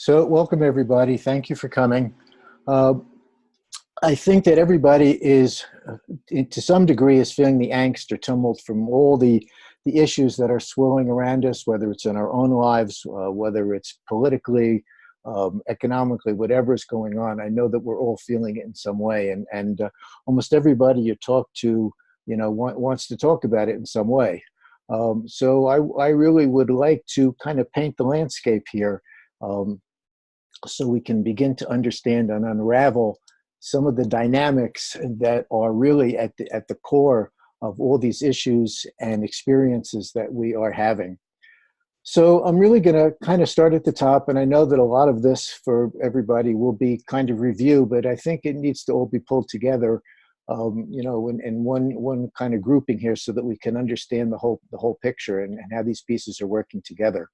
So, welcome everybody. Thank you for coming. Uh, I think that everybody is, to some degree, is feeling the angst or tumult from all the issues that are swirling around us, whether it's in our own lives, whether it's politically, economically, whatever is going on. I know that we're all feeling it in some way, and almost everybody you talk to, wants to talk about it in some way. So I really would like to kind of paint the landscape here. So we can begin to understand and unravel some of the dynamics that are really at the core of all these issues and experiences that we are having. So I'm really going to kind of start at the top, and I know that a lot of this for everybody will be kind of review, but I think it needs to all be pulled together, in one kind of grouping here, so that we can understand the whole picture and how these pieces are working together.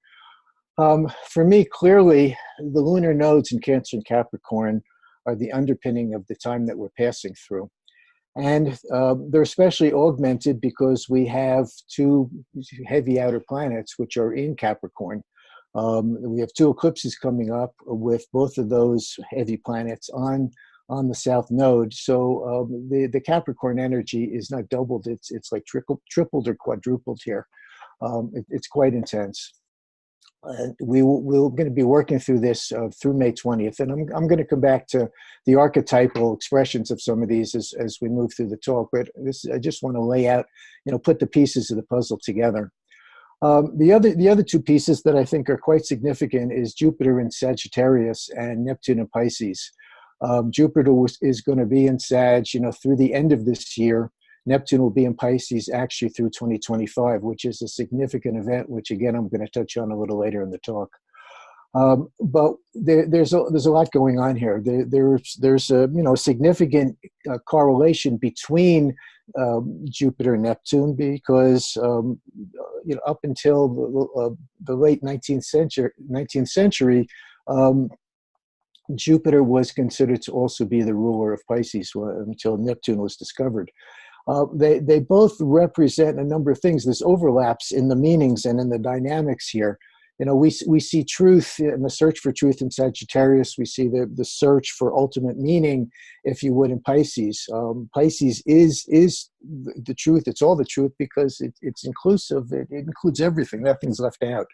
For me, clearly, the lunar nodes in Cancer and Capricorn are the underpinning of the time that we're passing through. And they're especially augmented because we have two heavy outer planets which are in Capricorn. We have two eclipses coming up with both of those heavy planets on the south node. So the Capricorn energy is not doubled, it's like tripled or quadrupled here. It's quite intense. We're going to be working through this through May 20th, and I'm going to come back to the archetypal expressions of some of these as we move through the talk. But I just want to lay out, put the pieces of the puzzle together. The other two pieces that I think are quite significant is Jupiter in Sagittarius and Neptune in Pisces. Jupiter is going to be in Sag, through the end of this year. Neptune will be in Pisces actually through 2025, which is a significant event, which again, I'm going to touch on a little later in the talk. But there's a lot going on here. There's a significant correlation between Jupiter and Neptune because up until the late 19th century, Jupiter was considered to also be the ruler of Pisces until Neptune was discovered. They both represent a number of things. There's overlaps in the meanings and in the dynamics here. We see truth and the search for truth in Sagittarius. We see the search for ultimate meaning, if you would, in Pisces. Pisces is the truth. It's all the truth because it's inclusive. It includes everything. Nothing's left out.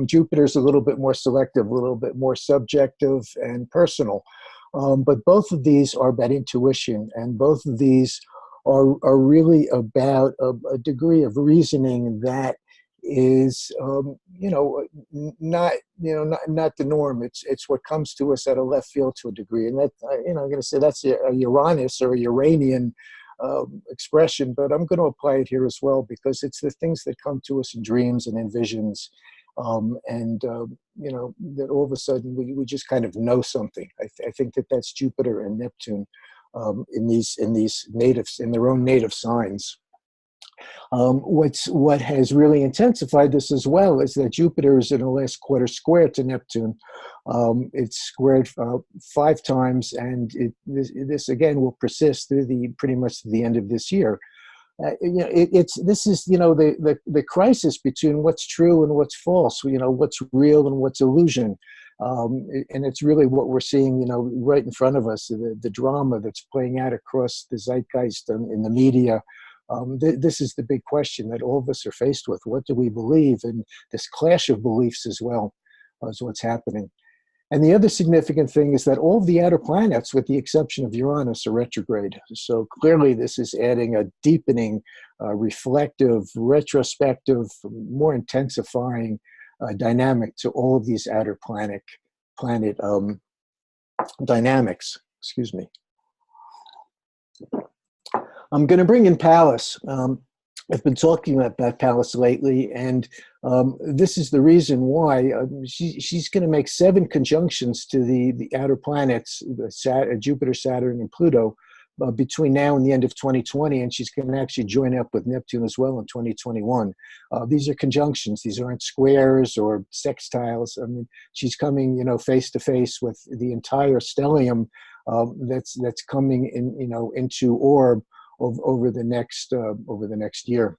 Jupiter's a little bit more selective, a little bit more subjective and personal. But both of these are about intuition, and both of these are really about a degree of reasoning that is, not the norm. It's what comes to us at a left field to a degree, and that I'm going to say that's a Uranus or a Uranian expression, but I'm going to apply it here as well because it's the things that come to us in dreams and in visions, that all of a sudden we just kind of know something. I think that's Jupiter and Neptune. In these natives, in their own native signs. What has really intensified this as well is that Jupiter is in the last quarter square to Neptune. It's squared 5 times, and this again will persist through pretty much to the end of this year. This is the crisis between what's true and what's false. What's real and what's illusion. And it's really what we're seeing, right in front of us, the drama that's playing out across the zeitgeist in the media. This is the big question that all of us are faced with. What do we believe? And this clash of beliefs as well is what's happening. And the other significant thing is that all of the outer planets, with the exception of Uranus, are retrograde. So clearly this is adding a deepening, reflective, retrospective, more intensifying dynamic to all of these outer planet dynamics. Excuse me. I'm going to bring in Pallas. I've been talking about Pallas lately, and this is the reason why. She's going to make 7 conjunctions to the outer planets, Jupiter, Saturn, and Pluto, between now and the end of 2020, and she's going to actually join up with Neptune as well in 2021. These are conjunctions. These aren't squares or sextiles. I mean, she's coming, face to face with the entire stellium that's coming in, into orb over the next year.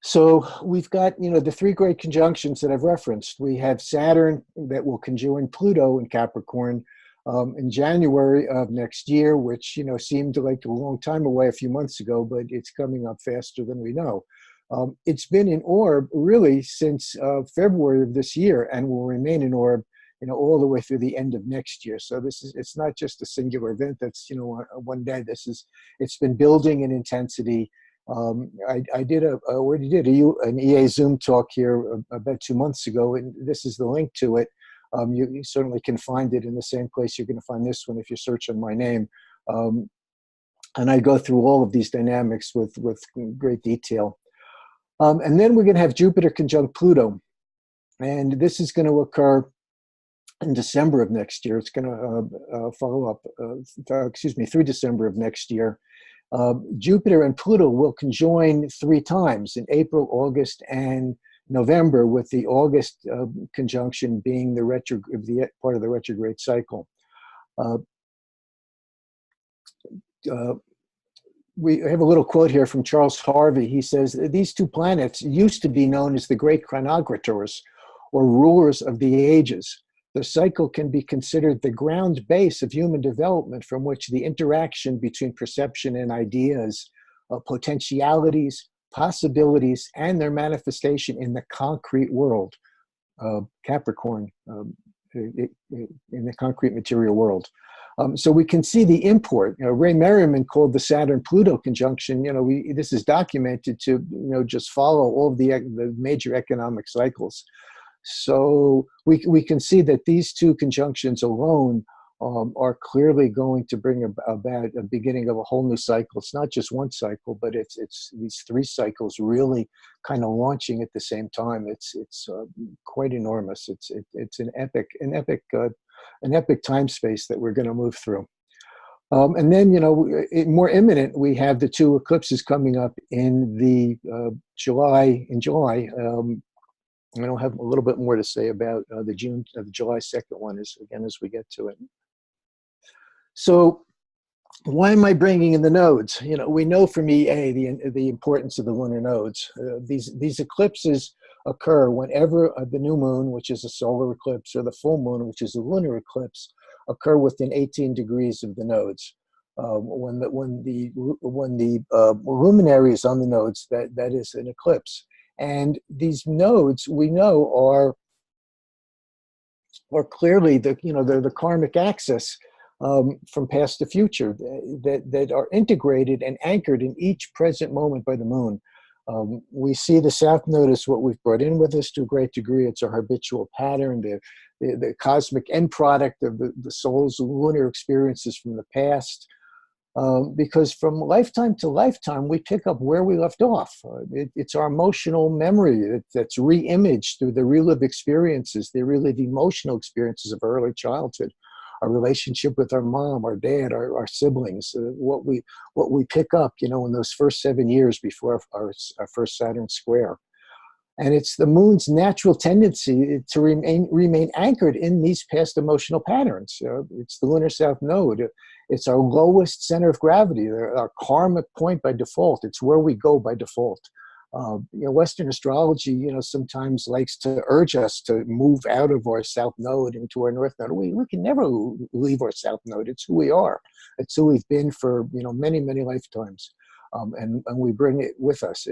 So we've got, the three great conjunctions that I've referenced. We have Saturn that will conjoin Pluto in Capricorn in January of next year, which, seemed like a long time away a few months ago, but it's coming up faster than we know. It's been in orb really since February of this year and will remain in orb, all the way through the end of next year. So it's not just a singular event that's, one day. It's been building in intensity. I already did an EA Zoom talk here about 2 months ago, and this is the link to it. You certainly can find it in the same place you're going to find this one if you search on my name. And I go through all of these dynamics with great detail. And then we're going to have Jupiter conjunct Pluto. And this is going to occur in December of next year. It's going to follow up, through December of next year. Jupiter and Pluto will conjoin 3 times in April, August, and November, with the August conjunction being the part of the retrograde cycle. We have a little quote here from Charles Harvey. He says, "These 2 planets used to be known as the great chronogrators, or rulers of the ages. The cycle can be considered the ground base of human development, from which the interaction between perception and ideas, potentialities, possibilities, and their manifestation in the concrete world," Capricorn, in the concrete material world. So we can see the import. Ray Merriman called the Saturn-Pluto conjunction, this is documented to, just follow all of the major economic cycles. So we can see that these 2 conjunctions alone are clearly going to bring about a beginning of a whole new cycle. It's not just one cycle, but it's these 3 cycles really kind of launching at the same time. It's quite enormous. It's an epic time space that we're going to move through. And then, more imminent, we have the 2 eclipses coming up in July. I'll have a little bit more to say about the July 2nd one as we get to it. So why am I bringing in the nodes? We know from EA the importance of the lunar nodes. These eclipses occur whenever the new moon, which is a solar eclipse, or the full moon, which is a lunar eclipse, occur within 18 degrees of the nodes. When the luminary is on the nodes, that is an eclipse. And these nodes, we know, are clearly they're the karmic axis from past to future that are integrated and anchored in each present moment by the moon. We see the South Node as what we've brought in with us to a great degree. It's our habitual pattern, the cosmic end product of the soul's lunar experiences from the past. Because from lifetime to lifetime, we pick up where we left off. It's our emotional memory that's re-imaged through the relive experiences, the relive emotional experiences of early childhood, our relationship with our mom, our dad, our siblings, what we pick up, in those first 7 years before our first Saturn square. And it's the moon's natural tendency to remain anchored in these past emotional patterns. It's the lunar South Node. It's our lowest center of gravity, our karmic point by default. It's where we go by default. Western astrology, sometimes likes to urge us to move out of our South Node into our North Node. We can never leave our South Node. It's who we are. It's who we've been for many, many lifetimes, and we bring it with us.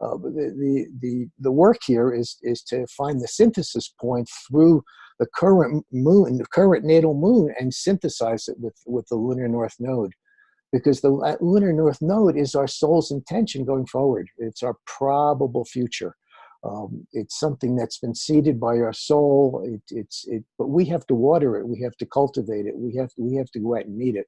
The work here is to find the synthesis point through the current moon, the current natal moon, and synthesize it with the lunar North Node. Because the lunar North Node is our soul's intention going forward. It's our probable future. It's something that's been seeded by our soul. But we have to water it. We have to cultivate it. We have to go out and meet it.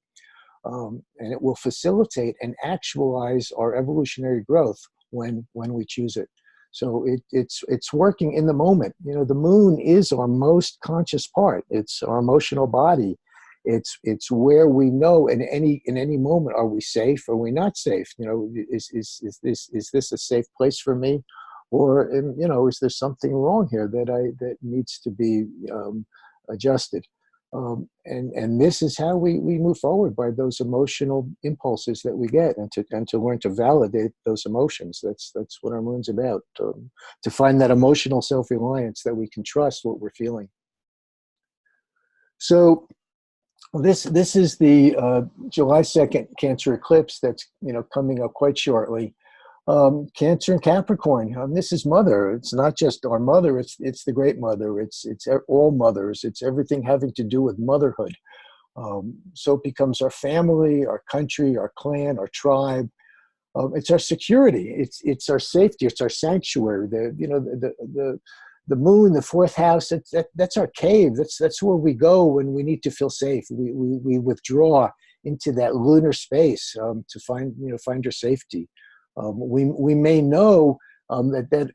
And it will facilitate and actualize our evolutionary growth when we choose it. So it's working in the moment. The moon is our most conscious part. It's our emotional body. It's where we know in any moment, are we safe? Are we not safe? Is this a safe place for me? Or, is there something wrong here that needs to be adjusted? And this is how we move forward, by those emotional impulses that we get, and to learn to validate those emotions. That's what our moon's about, to find that emotional self-reliance, that we can trust what we're feeling. So this is the July 2nd Cancer eclipse that's coming up quite shortly. Cancer and Capricorn. This is mother. It's not just our mother. It's the great mother. It's all mothers. It's everything having to do with motherhood. So it becomes our family, our country, our clan, our tribe. It's our security. It's our safety. It's our sanctuary. The moon, the fourth house. That's our cave. That's where we go when we need to feel safe. We withdraw into that lunar space to find our safety. We may know that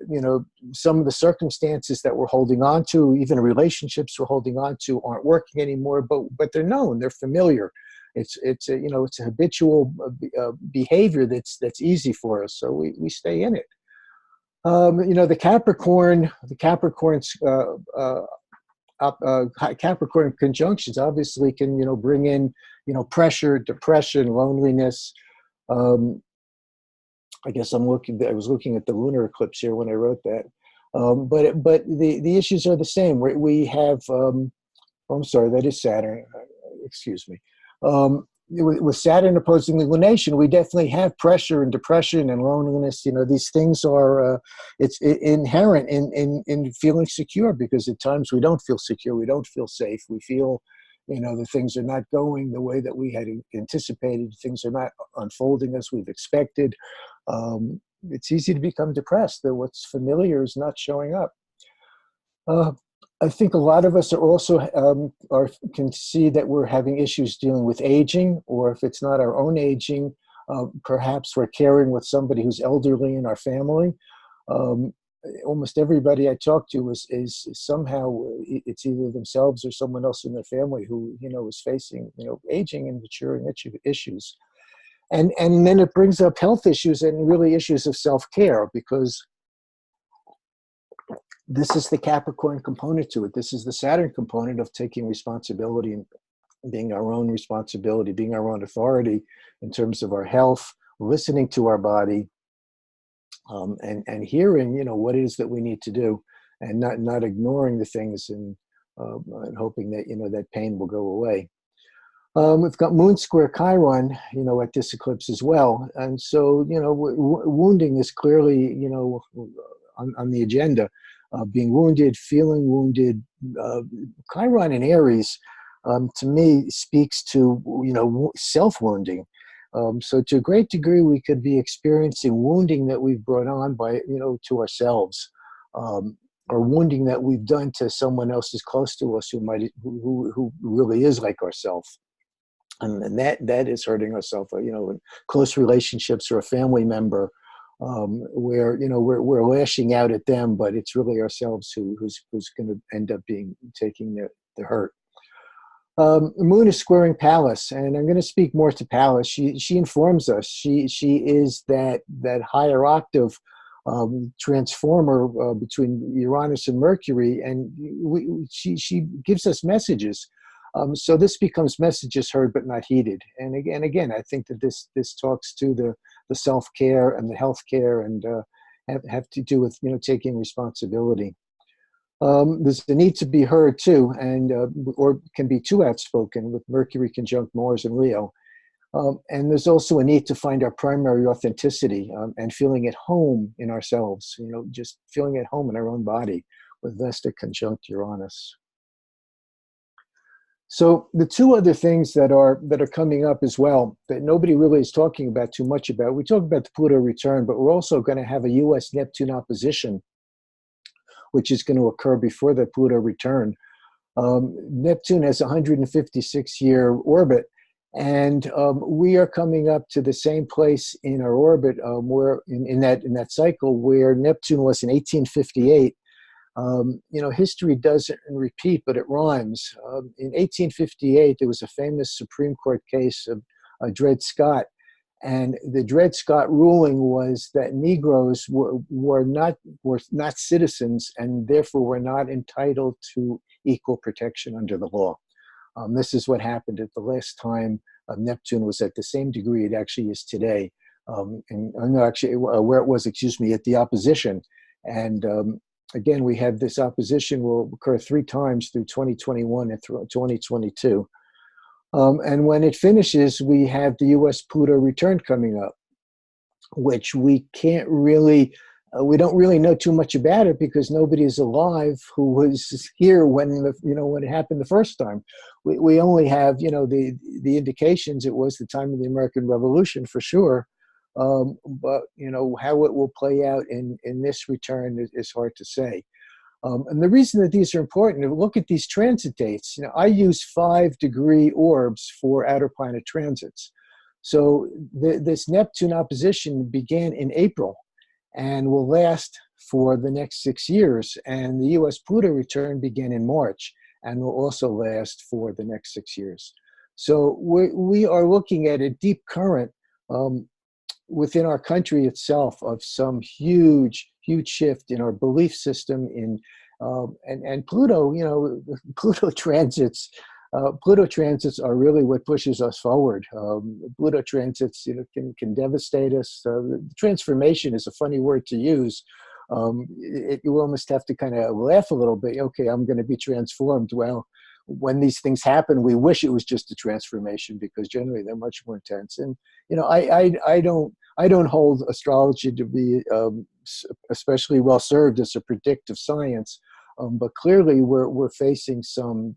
some of the circumstances that we're holding on to, even relationships we're holding on to, aren't working anymore. But they're known, they're familiar. It's a habitual behavior that's easy for us, so we stay in it. The Capricorn conjunctions obviously can bring in pressure, depression, loneliness. I guess I was looking at the lunar eclipse here when I wrote that. But the issues are the same. We have, I'm sorry, that is Saturn. Excuse me. With Saturn opposing the lunation, we definitely have pressure and depression and loneliness. These things are, it's inherent in feeling secure, because at times we don't feel secure. We don't feel safe. We feel, the things are not going the way that we had anticipated. Things are not unfolding as we've expected. It's easy to become depressed that what's familiar is not showing up. I think a lot of us are also can see that we're having issues dealing with aging, or if it's not our own aging, perhaps we're caring with somebody who's elderly in our family. Almost everybody I talk to is somehow, it's either themselves or someone else in their family who is facing aging and maturing issues. And then it brings up health issues and really issues of self-care, because this is the Capricorn component to it. This is the Saturn component of taking responsibility and being our own responsibility, being our own authority in terms of our health, listening to our body, and hearing, what it is that we need to do, and not ignoring the things and hoping that, that pain will go away. We've got Moon square Chiron, at this eclipse as well. And so, wounding is clearly, on the agenda. Being wounded, feeling wounded. Chiron in Aries, to me, speaks to, self-wounding. So to a great degree, we could be experiencing wounding that we've brought on by, to ourselves. Or wounding that we've done to someone else who's close to us who really is like ourselves. And that is hurting ourselves, in close relationships, or a family member, where we're lashing out at them, but it's really ourselves who's going to end up taking the hurt. The Moon is squaring Pallas, and I'm going to speak more to Pallas. She informs us. She is that higher octave transformer between Uranus and Mercury, and she gives us messages. So this becomes messages heard but not heeded. And again, I think that this talks to the self-care and the healthcare, and have to do with taking responsibility. There's the need to be heard too, and or can be too outspoken with Mercury conjunct Mars and Leo. And there's also a need to find our primary authenticity, and feeling at home in ourselves. Just feeling at home in our own body with Vesta conjunct Uranus. So the two other things that are coming up as well, that nobody really is talking about too much about. We talk about the Pluto return, but we're also going to have a U.S. Neptune opposition, which is going to occur before the Pluto return. Neptune has a 156-year orbit, and we are coming up to the same place in our orbit, where in that cycle where Neptune was in 1858. History doesn't repeat, but it rhymes. In 1858, there was a famous Supreme Court case of Dred Scott, and the Dred Scott ruling was that Negroes were not citizens, and therefore were not entitled to equal protection under the law. This is what happened at the last time Neptune was at the same degree it actually is today. And no, actually, where it was, excuse me, at the opposition. And again, we have this opposition will occur 3 times through 2021 and through 2022. And when it finishes, we have the U.S. Pluto return coming up, which we can't really, we don't really know too much about it because nobody is alive who was here when when it happened the first time. We only have the indications it was the time of the American Revolution for sure, but how it will play out in this return is hard to say. And the reason that these are important, look at these transit dates. I use 5-degree orbs for outer planet transits. So this Neptune opposition began in April and will last for the next 6 years. And the U.S. Pluto return began in March and will also last for the next 6 years. So we are looking at a deep current within our country itself of some huge shift in our belief system and Pluto, Pluto transits. Pluto transits are really what pushes us forward. Pluto transits, can devastate us. Transformation is a funny word to use. You almost have to kind of laugh a little bit. Okay, I'm going to be transformed. Well, when these things happen, we wish it was just a transformation because generally they're much more intense. And I don't hold astrology to be especially well served as a predictive science, but clearly we're facing some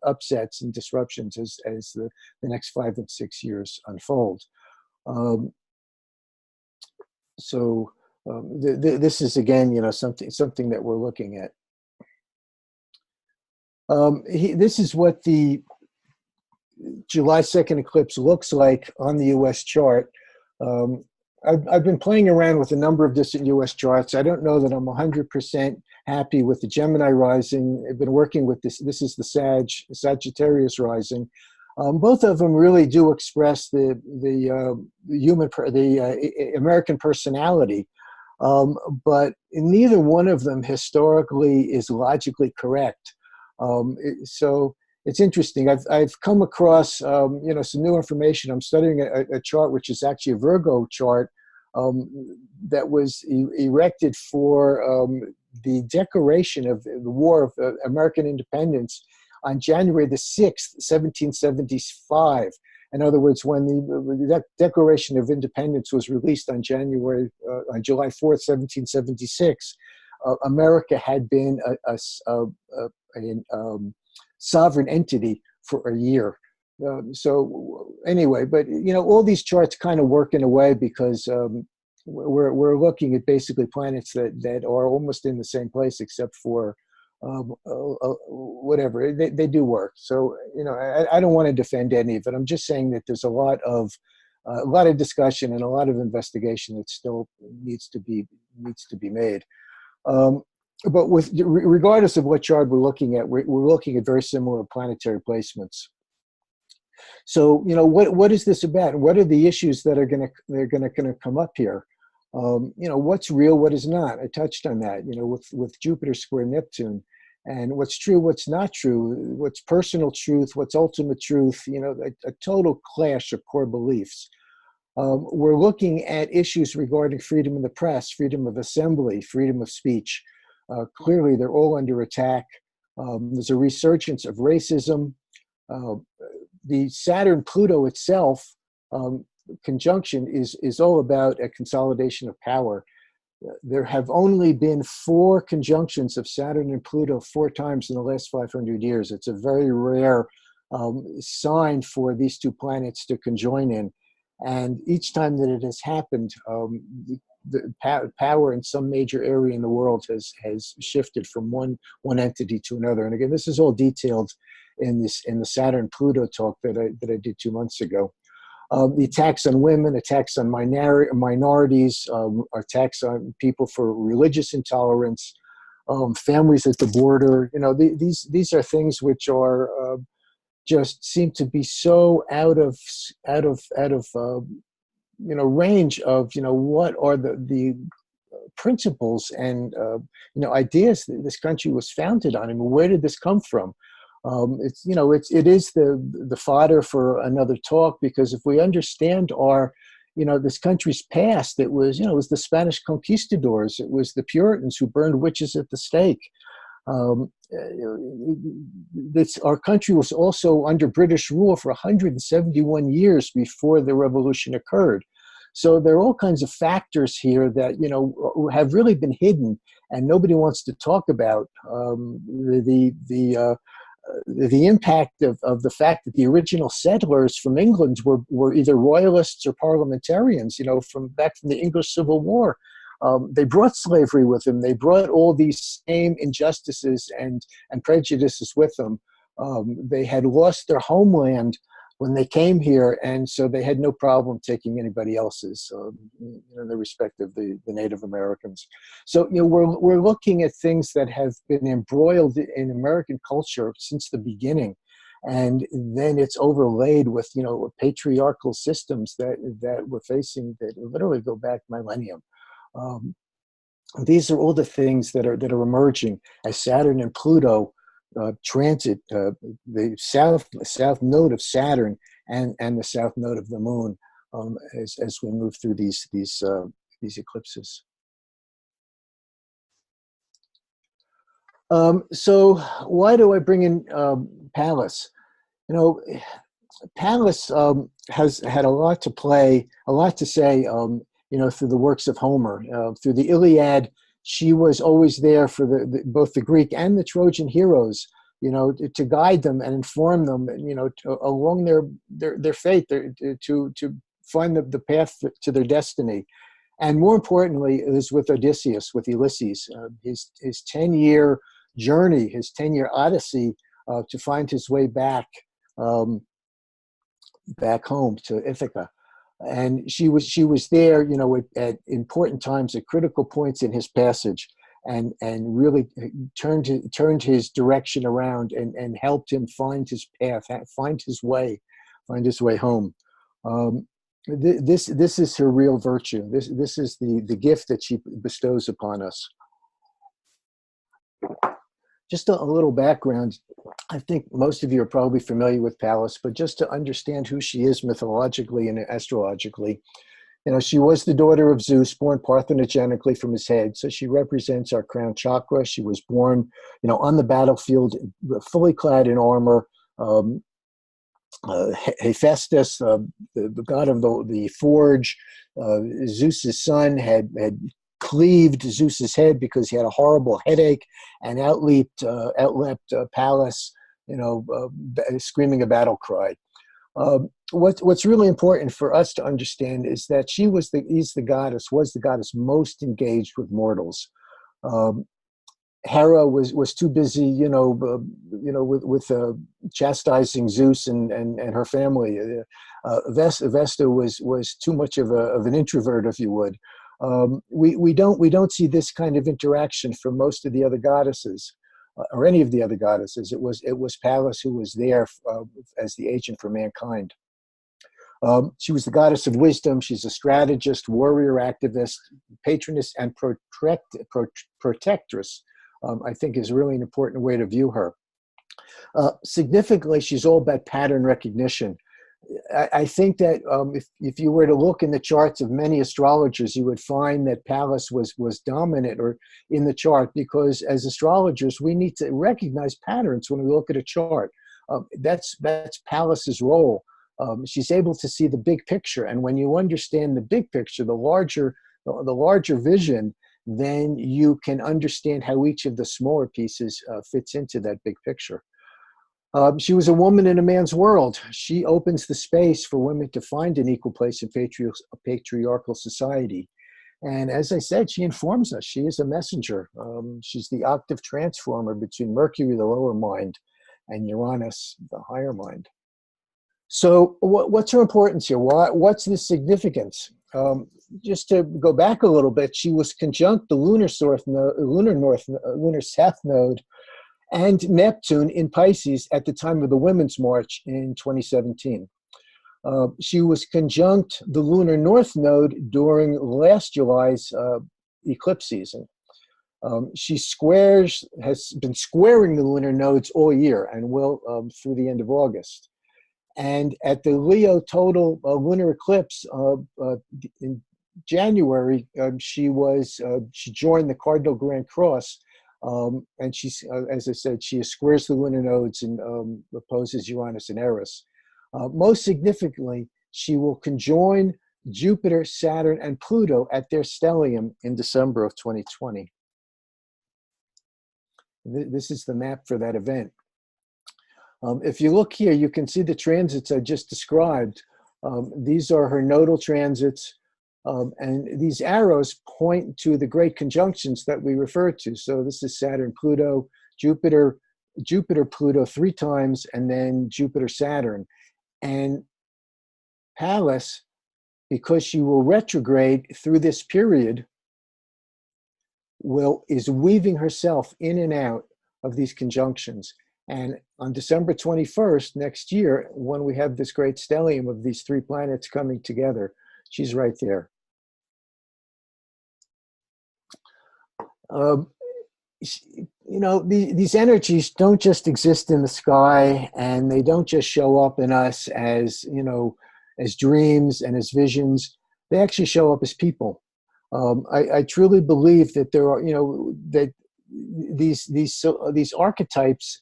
upsets and disruptions as the next 5 and 6 years unfold. This is again, something that we're looking at. This is what the July 2nd eclipse looks like on the U.S. chart. I've been playing around with a number of different U.S. charts. I don't know that I'm 100% happy with the Gemini rising. I've been working with this. This is the Sagittarius rising. Both of them really do express the American personality, but neither one of them historically is logically correct. So it's interesting. I've come across some new information. I'm studying a chart which is actually a Virgo chart that was erected for the declaration of the War of American Independence on January the 6th, 1775. In other words, when the Declaration of Independence was released on July 4th, 1776, America had been a sovereign entity for a year. So anyway, but all these charts kind of work in a way because we're looking at basically planets that are almost in the same place except for whatever. They do work. So I don't want to defend any of it. I'm just saying that there's a lot of discussion and a lot of investigation that still needs to be made. But regardless of what chart we're looking at, we're looking at very similar planetary placements. So what is this about? What are the issues that are going to come up here? What's real, what is not? I touched on that. With Jupiter square Neptune, and what's true, what's not true, what's personal truth, what's ultimate truth. A total clash of core beliefs. We're looking at issues regarding freedom of the press, freedom of assembly, freedom of speech. Clearly, they're all under attack. There's a resurgence of racism. The Saturn-Pluto itself conjunction is all about a consolidation of power. There have only been 4 conjunctions of Saturn and Pluto 4 times in the last 500 years. It's a very rare sign for these 2 planets to conjoin in. And each time that it has happened, the power in some major area in the world has shifted from one entity to another. And again, this is all detailed in the Saturn-Pluto talk that I did 2 months ago. The attacks on women, attacks on minorities, attacks on people for religious intolerance, families at the border. These are things which are just seem to be so out of range of what are the principles and ideas that this country was founded on. I mean, where did this come from? It's, you know, it is the fodder for another talk, because if we understand our, you know, this country's past, it was, you know, it was the Spanish conquistadors, it was the Puritans who burned witches at the stake. Our country was also under British rule for 171 years before the revolution occurred. So there are all kinds of factors here that, you know, have really been hidden and nobody wants to talk about. The impact of the fact that the original settlers from England were either royalists or parliamentarians, you know, from the English Civil War. They brought slavery with them. They brought all these same injustices and prejudices with them. They had lost their homeland when they came here, and so they had no problem taking anybody else's, in the respect of the Native Americans. So, you know, we're looking at things that have been embroiled in American culture since the beginning, and then it's overlaid with, you know, patriarchal systems that we're facing that literally go back millennium. These are all the things that are emerging as Saturn and Pluto transit the south node of Saturn and the south node of the Moon as we move through these eclipses. So why do I bring in Pallas? You know, Pallas has had a lot to say. You know, through the works of Homer, through the Iliad. She was always there for both the Greek and the Trojan heroes, you know, to guide them and inform them, you know, along their fate, to find the path to their destiny. And more importantly, it was with Odysseus, with Ulysses, his 10-year journey, his 10-year odyssey to find his way back home to Ithaca. And she was there, you know, at important times, at critical points in his passage, and really turned his direction around and helped him find his path, find his way home. This is her real virtue. This is the gift that she bestows upon us. Just a little background. I think most of you are probably familiar with Pallas, but just to understand who she is mythologically and astrologically, you know, she was the daughter of Zeus, born parthenogenically from his head. So she represents our crown chakra. She was born, you know, on the battlefield, fully clad in armor. Hephaestus, the god of the forge, Zeus's son, had cleaved Zeus's head because he had a horrible headache, and outleapt Pallas, you know, screaming a battle cry. What's really important for us to understand is that was the goddess most engaged with mortals. Hera was too busy, you know, with chastising Zeus and her family. Vesta was too much of an introvert, if you would. We don't see this kind of interaction from most of the other goddesses, or any of the other goddesses. It was Pallas who was there as the agent for mankind. She was the goddess of wisdom. She's a strategist, warrior, activist, patroness, and protectress. I think is really an important way to view her. Significantly, she's all about pattern recognition. I think that if you were to look in the charts of many astrologers, you would find that Pallas was dominant or in the chart, because as astrologers, we need to recognize patterns when we look at a chart. That's Pallas's role. She's able to see the big picture, and when you understand the big picture, the larger vision, then you can understand how each of the smaller pieces fits into that big picture. She was a woman in a man's world. She opens the space for women to find an equal place in patriarchal society. And as I said, she informs us. She is a messenger. She's the octave transformer between Mercury, the lower mind, and Uranus, the higher mind. So what's her importance here? What's the significance? Just to go back a little bit, she was conjunct the lunar south node and Neptune in Pisces at the time of the Women's March in 2017. She was conjunct the lunar north node during last July's eclipse season. Has been squaring the lunar nodes all year and will through the end of August. And at the Leo total lunar eclipse in January, she joined the Cardinal Grand Cross, and she's, as I said, she squares the lunar nodes and opposes Uranus and Eris. Most significantly, she will conjoin Jupiter, Saturn, and Pluto at their stellium in December of 2020. This is the map for that event. If you look here, you can see the transits I just described. These are her nodal transits, and these arrows point to the great conjunctions that we refer to. So this is Saturn, Pluto, Jupiter, Pluto 3 times, and then Jupiter, Saturn. And Pallas, because she will retrograde through this period, is weaving herself in and out of these conjunctions. And on December 21st next year, when we have this great stellium of these 3 planets coming together, she's right there. You know, these energies don't just exist in the sky, and they don't just show up in us as, you know, as dreams and as visions. They actually show up as people. I truly believe that there are, you know, that these archetypes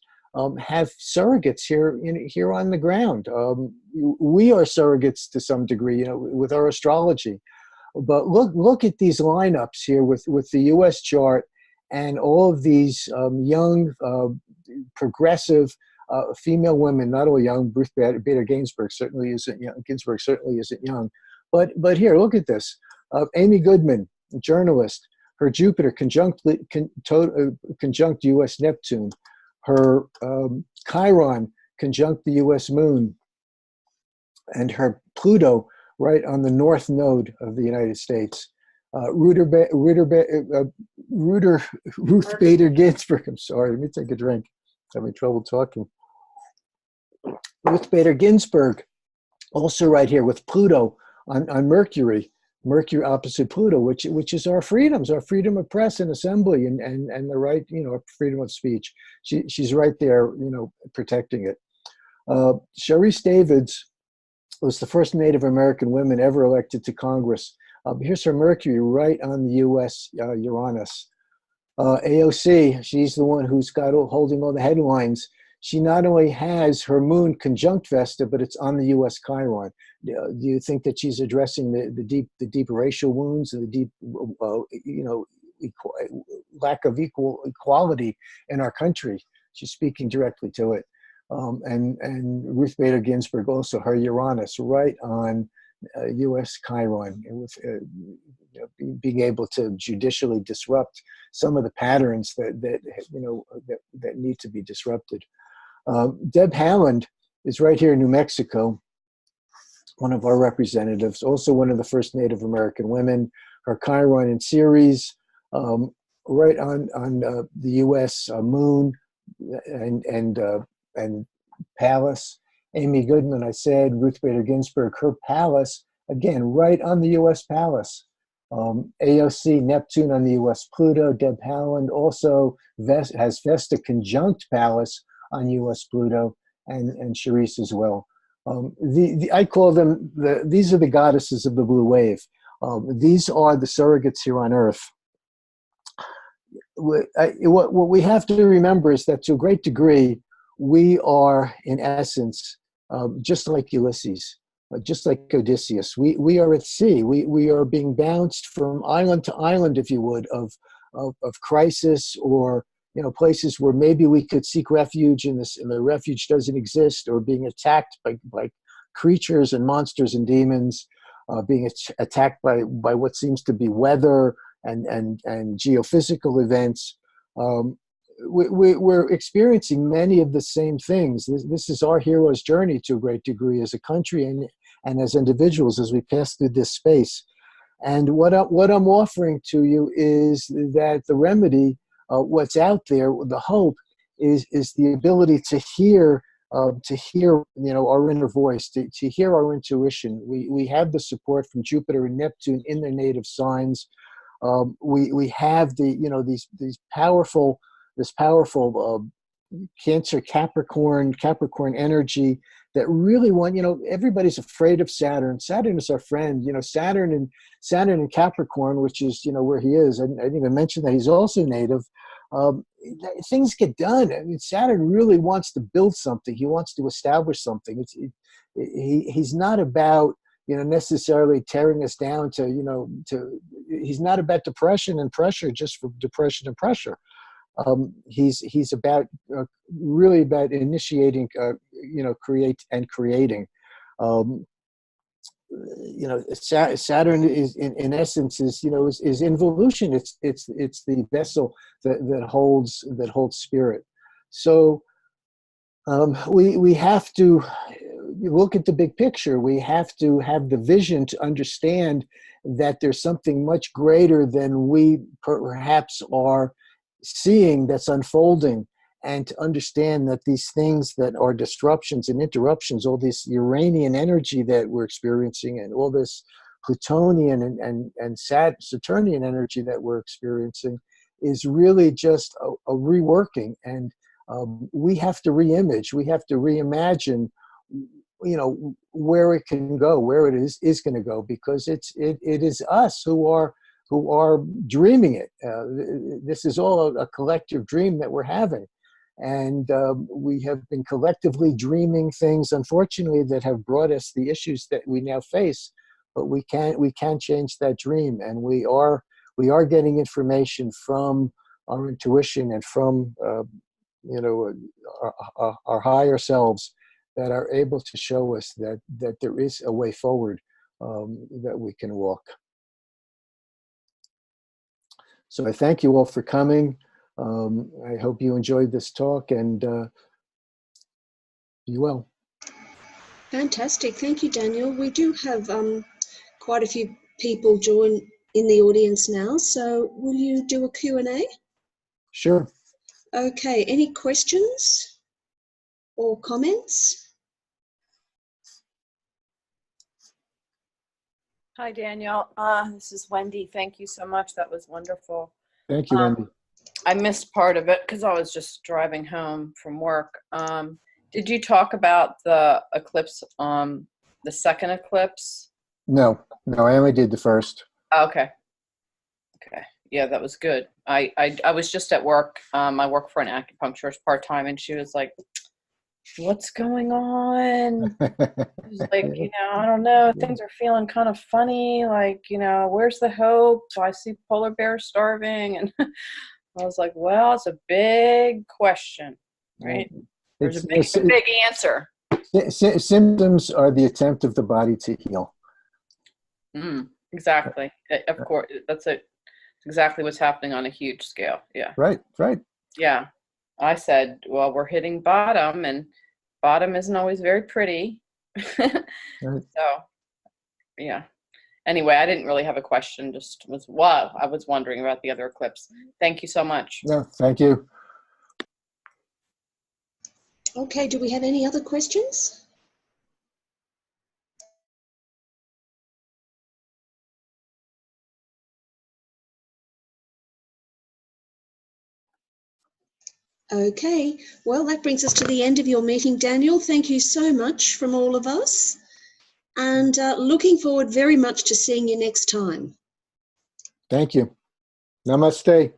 have surrogates here on the ground. We are surrogates to some degree, you know, with our astrology. But look at these lineups here with the U.S. chart and all of these young, progressive female women. Not all young. Ruth Bader Ginsburg certainly isn't young. But here, look at this. Amy Goodman, a journalist. Her Jupiter conjunct U.S. Neptune. Her Chiron conjunct the U.S. moon, and her Pluto right on the north node of the United States. Ruth Bader Ginsburg, I'm sorry, let me take a drink. I'm having trouble talking. Ruth Bader Ginsburg, also right here with Pluto on Mercury opposite Pluto, which is our freedoms, our freedom of press and assembly, and the right, you know, freedom of speech. She's right there, you know, protecting it. Sharice Davids was the first Native American woman ever elected to Congress. Here's her Mercury right on the U.S. Uranus. AOC, she's the one who's holding all the headlines. She not only has her moon conjunct Vesta, but it's on the U.S. Chiron. Do you think that she's addressing the deep racial wounds and the deep, you know, lack of equality in our country? She's speaking directly to it. And Ruth Bader Ginsburg, also her Uranus right on U.S. Chiron, with you know, being able to judicially disrupt some of the patterns that need to be disrupted. Deb Haaland is right here in New Mexico, one of our representatives, also one of the first Native American women. Her Chiron in Ceres, right on the U.S. moon and Pallas. Amy Goodman, I said. Ruth Bader Ginsburg, her Pallas, again, right on the U.S. Pallas. AOC, Neptune on the U.S. Pluto. Deb Haaland also has Vesta conjunct Pallas on U.S. Pluto, and Sharice as well. I call them, these are the goddesses of the blue wave. These are the surrogates here on Earth. What we have to remember is that to a great degree, we are, in essence, just like Ulysses, just like Odysseus. We are at sea. We are being bounced from island to island, if you would, of crisis, or, you know, places where maybe we could seek refuge and the refuge doesn't exist, or being attacked by creatures and monsters and demons, being attacked by what seems to be weather and geophysical events. We're experiencing many of the same things. This is our hero's journey to a great degree as a country and as individuals as we pass through this space. And what I'm offering to you is that the remedy, what's out there, the hope, is the ability to hear, you know, our inner voice, to hear our intuition. We have the support from Jupiter and Neptune in their native signs. We have the, you know, these powerful, this powerful Cancer, Capricorn energy that really want, you know, everybody's afraid of Saturn. Saturn is our friend, you know, Saturn and Capricorn, which is, you know, where he is. I didn't even mention that he's also native. Things get done. I mean, Saturn really wants to build something. He wants to establish something. He's not about, you know, necessarily tearing us down to, you know, he's not about depression and pressure just for depression and pressure. He's about really about initiating, you know, creating. You know, Saturn is in essence is, you know, is involution. It's the vessel that holds spirit. So we have to look at the big picture. We have to have the vision to understand that there's something much greater than we perhaps are seeing that's unfolding, and to understand that these things that are disruptions and interruptions, all this Uranian energy that we're experiencing, and all this Plutonian and Saturnian energy that we're experiencing, is really just a reworking. And we have to reimage, we have to reimagine, you know, where it can go, where it is going to go, because it is us who are dreaming it. This is all a collective dream that we're having. And we have been collectively dreaming things, unfortunately, that have brought us the issues that we now face. But we can't change that dream. And we are getting information from our intuition and from you know, our higher selves that are able to show us that there is a way forward, that we can walk. So I thank you all for coming. I hope you enjoyed this talk, and be well. Fantastic. Thank you, Daniel. We do have quite a few people join in the audience now, so will you do a Q&A? Sure. Okay. Any questions or comments? Hi, Daniel. This is Wendy. Thank you so much. That was wonderful. Thank you, Wendy. I missed part of it because I was just driving home from work. Did you talk about the eclipse, the second eclipse? No, I only did the first. Okay. Yeah, that was good. I was just at work. I work for an acupuncturist part-time, and she was like, what's going on? It was like, you know, I don't know, things are feeling kind of funny, like, you know, where's the hope? So I see polar bears starving, and I was like, well, it's a big question, right? There's a big answer. Symptoms are the attempt of the body to heal. Exactly. Of course, that's exactly what's happening on a huge scale. Yeah. Right. Yeah. I said, well, we're hitting bottom, and bottom isn't always very pretty. Right. So, yeah. Anyway, I didn't really have a question. Just I was wondering about the other eclipse. Thank you so much. No, thank you. Okay. Do we have any other questions? Okay, well, that brings us to the end of your meeting, Daniel. Thank you so much from all of us, and looking forward very much to seeing you next time. Thank you. Namaste.